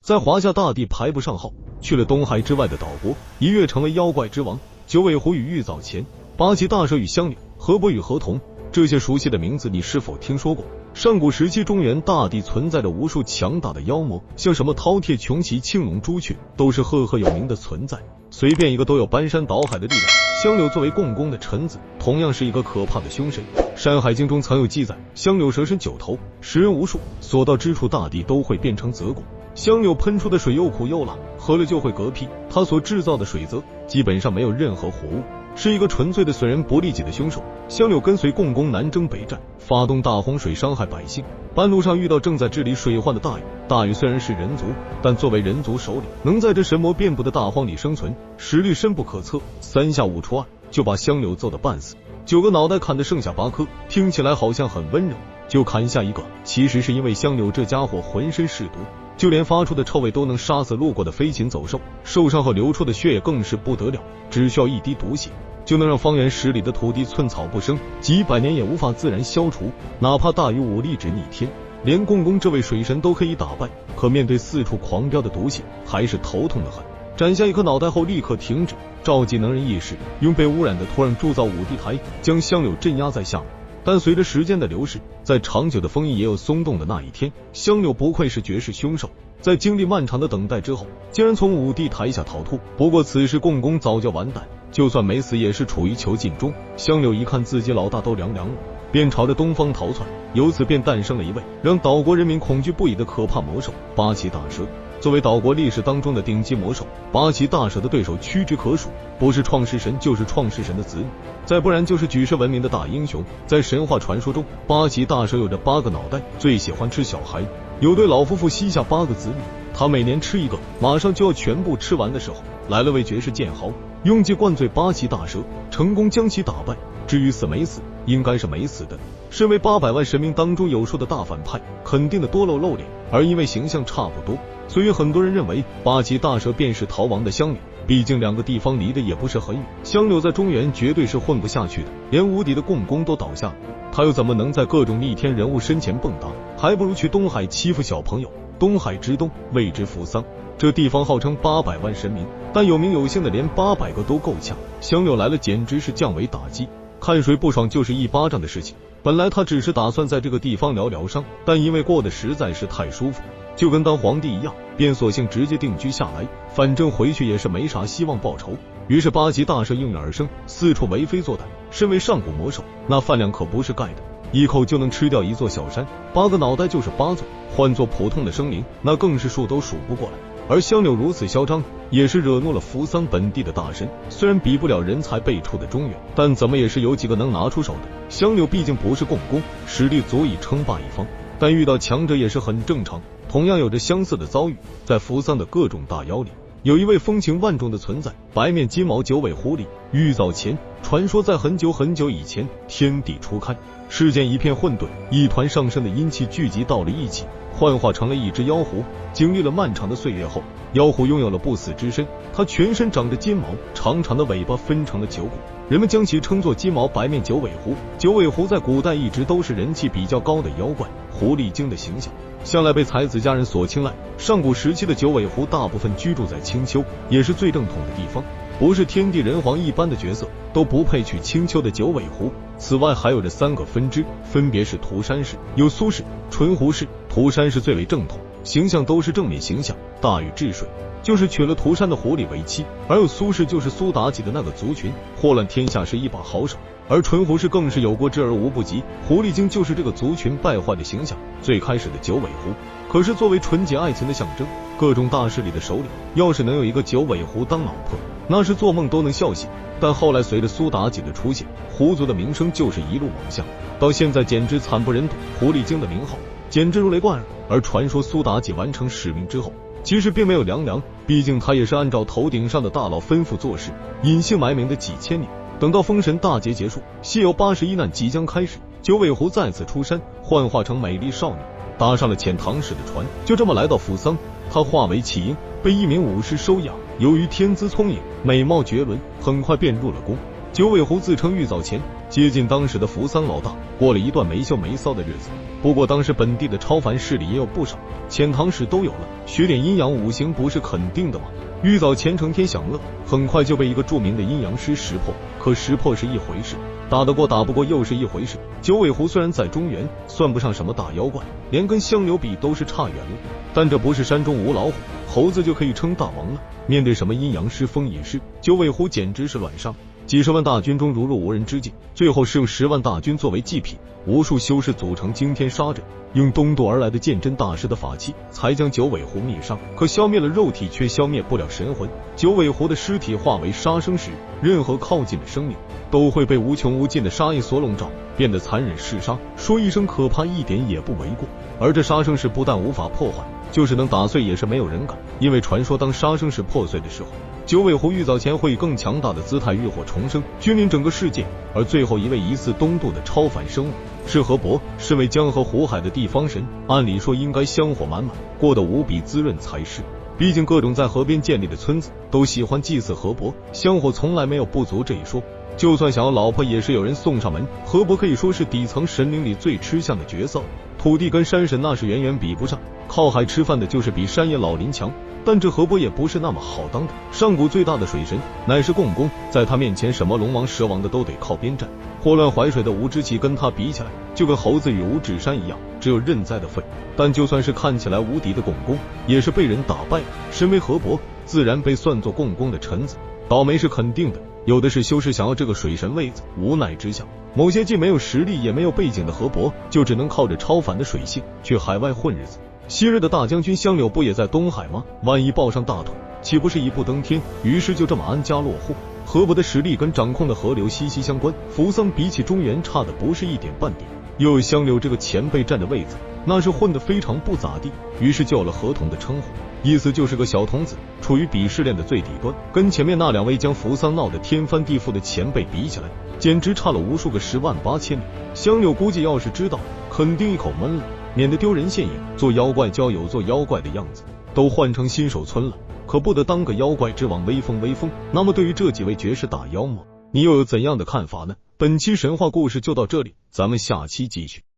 在华夏大地排不上号，去了东海之外的岛国，一跃成为妖怪之王。九尾狐与玉藻前，八岐大蛇与香柳，河伯与河童，这些熟悉的名字你是否听说过？上古时期中原大地存在着无数强大的妖魔，像什么饕餮、穷奇、青龙、朱雀，都是赫赫有名的存在，随便一个都有搬山倒海的力量。香柳作为共工的臣子，同样是一个可怕的凶神。山海经中曾有记载，香柳蛇身9头，食人无数，所到之处大地都会变成泽谷。香柳喷出的水又苦又辣，喝了就会嗝屁。它所制造的水泽基本上没有任何活物，是一个纯粹的损人不利己的凶手。香柳跟随共工南征北战，发动大洪水伤害百姓。半路上遇到正在治理水患的大禹，大禹虽然是人族，但作为人族首领，能在这神魔遍布的大荒里生存，实力深不可测。3下5除2就把香柳揍得半死，9个脑袋砍得剩下8颗，听起来好像很温柔，就砍下一个，其实是因为香柳这家伙浑身是毒，就连发出的臭味都能杀死路过的飞禽走兽，受伤后流出的血液更是不得了，只需要一滴毒血就能让方圆10里的土地寸草不生，几百年也无法自然消除。哪怕大禹武力值逆天，连共工这位水神都可以打败，可面对四处狂飙的毒血，还是头痛的很。斩下一颗脑袋后立刻停止，召集能人议事，用被污染的土壤铸造五帝台，将香柳镇压在下面。但随着时间的流逝，在长久的封印也有松动的那一天。香柳不愧是绝世凶手，在经历漫长的等待之后，竟然从五帝台下逃脱。不过此时共工早就完蛋，就算没死也是处于囚禁中。香柳一看自己老大都凉凉了，便朝着东方逃窜，由此便诞生了一位让岛国人民恐惧不已的可怕魔兽——八岐大蛇。作为岛国历史当中的顶级魔兽，八岐大蛇的对手屈指可数，不是创世神就是创世神的子女，再不然就是举世闻名的大英雄。在神话传说中，八岐大蛇有着8个脑袋，最喜欢吃小孩。有对老夫妇膝下8个子女，他每年吃一个，马上就要全部吃完的时候，来了位绝世剑豪，用计灌醉八岐大蛇，成功将其打败。至于死没死，应该是没死的。身为800万神明当中有数的大反派，肯定的多露脸，而因为形象差不多，所以很多人认为八岐大蛇便是逃亡的香柳。毕竟2个地方离得也不是很远，香柳在中原绝对是混不下去的，连无敌的共工都倒下了，他又怎么能在各种逆天人物身前蹦跶？还不如去东海欺负小朋友。东海之东谓之扶桑，这地方号称800万神明，但有名有姓的连800个都够呛。香柳来了简直是降维打击，看谁不爽就是一巴掌的事情。本来他只是打算在这个地方疗疗伤，但因为过得实在是太舒服，就跟当皇帝一样，便索性直接定居下来，反正回去也是没啥希望报仇。于是八岐大蛇应运而生，四处为非作歹。身为上古魔兽，那饭量可不是盖的，一口就能吃掉一座小山，8个脑袋就是8座，换做普通的生灵，那更是数都数不过来。而香柳如此嚣张，也是惹怒了扶桑本地的大神。虽然比不了人才辈出的中原，但怎么也是有几个能拿出手的。香柳毕竟不是共工，实力足以称霸一方，但遇到强者也是很正常。同样有着相似的遭遇，在扶桑的各种大妖里，有一位风情万种的存在——白面金毛九尾狐狸玉藻前。传说在很久很久以前，天地初开，世间一片混沌，一团上升的阴气聚集到了一起，幻化成了一只妖狐。经历了漫长的岁月后，妖狐拥有了不死之身，它全身长着金毛，长长的尾巴分成了9股，人们将其称作金毛白面九尾狐。九尾狐在古代一直都是人气比较高的妖怪，狐狸精的形象向来被才子佳人所青睐。上古时期的九尾狐大部分居住在青丘，也是最正统的地方，不是天地人皇一般的角色都不配去青丘的九尾狐。此外还有着3个分支，分别是涂山氏、有苏氏、纯狐氏。涂山氏最为正统，形象都是正面形象，大禹治水就是娶了涂山的狐狸为妻，而有苏氏就是苏妲己的那个族群，祸乱天下是一把好手。而纯狐氏更是有过之而无不及，狐狸精就是这个族群败坏的形象。最开始的九尾狐可是作为纯洁爱情的象征，各种大势力的首领要是能有一个九尾狐当老婆，那是做梦都能笑醒。但后来随着苏妲己的出现，狐族的名声就是一路往下，到现在简直惨不忍睹，狐狸精的名号简直如雷贯耳。而传说苏妲己完成使命之后，其实并没有凉，毕竟她也是按照头顶上的大佬吩咐做事，隐姓埋名的几千年。等到封神大劫结束，西游81难即将开始，九尾狐再次出山，幻化成美丽少女，搭上了遣唐使的船，就这么来到扶桑。她化为弃婴，被一名武士收养，由于天资聪颖，美貌绝伦，很快便入了宫。九尾狐自称玉藻前，接近当时的扶桑老大，过了一段没羞没臊的日子。不过当时本地的超凡势力也有不少，遣唐使都有了，学点阴阳五行不是肯定的吗？玉藻前成天享乐，很快就被一个著名的阴阳师识破。可识破是一回事，打得过打不过又是一回事。九尾狐虽然在中原算不上什么大妖怪，连跟香柳比都是差远了，但这不是山中无老虎，猴子就可以称大王了。面对什么阴阳师、封印师，九尾狐简直是乱杀。几十万大军中如入无人之境，最后是用10万大军作为祭品，无数修士组成惊天杀阵，用东渡而来的鉴真大师的法器才将九尾狐灭杀。可消灭了肉体，却消灭不了神魂。九尾狐的尸体化为杀生石，任何靠近的生命都会被无穷无尽的杀意所笼罩，变得残忍嗜杀。说一声可怕一点也不为过。而这杀生石不但无法破坏，就是能打碎也是没有人敢，因为传说当杀生石破碎的时候，九尾狐玉藻前会以更强大的姿态浴火重生，君临整个世界。而最后一位疑似东渡的超凡生物是河伯，身为江河湖海的地方神，按理说应该香火满满，过得无比滋润才是。毕竟各种在河边建立的村子都喜欢祭祀河伯，香火从来没有不足这一说。就算想要老婆也是有人送上门，河伯可以说是底层神灵里最吃香的角色，土地跟山神那是远远比不上，靠海吃饭的就是比山野老林强。但这河伯也不是那么好当的，上古最大的水神乃是共工，在他面前什么龙王蛇王的都得靠边站，祸乱淮水的无知气跟他比起来就跟猴子与五指山一样，只有认栽的份。但就算是看起来无敌的共工，也是被人打败了，身为河伯自然被算作共工的臣子，倒霉是肯定的。有的是修士想要这个水神位子，无奈之下，某些既没有实力也没有背景的河伯就只能靠着超凡的水性去海外混日子。昔日的大将军香柳不也在东海吗？万一抱上大腿，岂不是一步登天？于是就这么安家落户。河伯的实力跟掌控的河流息息相关，扶桑比起中原差的不是一点半点，又有香柳这个前辈站的位子，那是混得非常不咋地，于是就有了河童的称呼，意思就是个小童子，处于鄙视链的最底端，跟前面那2位将扶桑闹得天翻地覆的前辈比起来，简直差了无数个10万8千里。香柳估计要是知道，肯定一口闷了，免得丢人现眼。做妖怪交有做妖怪的样子，都换成新手村了，可不得当个妖怪之王威风威风。那么对于这几位绝世大妖魔，你又有怎样的看法呢？本期神话故事就到这里，咱们下期继续。